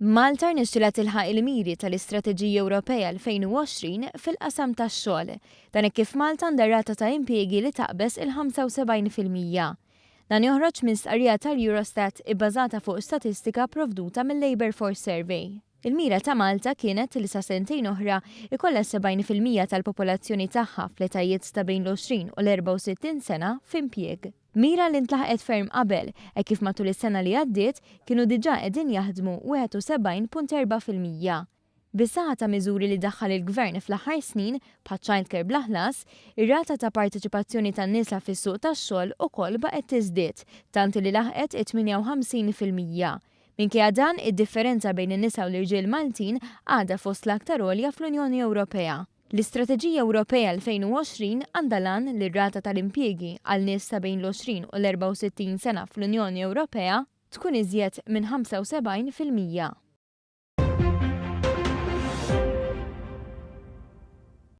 Malta rnexxielha tilħaq il-miri tal-Istrateġija Ewropea 2020 fil-qasam tax-xogħol. Dan kif Malta għandha rata ta' impjiegi li taqbeż il-75%. Dan joħroġ minn stqarrija tal-Eurostat ibbażata fuq statistika provduta mill-Labour Force Survey. Il-mira ta' Malta kienet li sa sentejn oħra ikollha 70% tal-popolazzjoni tagħha fl-etajiet ta' bejn l-20 u l-64 sena f'impjieg. Mira li ntlaħqet ferm qabel, kif matul is-sena li għaddiet kienu diġà qegħdin jaħdmu 71.4%. Bis-saħħa ta' miżuri li daħħal il-Gvern fl-aħħar snin bħal childcare bl-aħlas, ir-rata ta' parteċipazzjoni tan-nisa fis-suq tax-xogħol ukoll baqgħet tiżdied, tant li laħqet 58%. Minkejja dan, id-differenza bejn in-nisa u l-irġiel Maltin għadha fost l-aktar għolja fl-Unjoni Ewropea. L-Istrateġija Ewropea 2020 għandha lan li r-rata tal-impjiegi għal nies ta' bejn l-20 u l-64 sena fl-Unjoni Ewropea tkun iżjed minn 75%.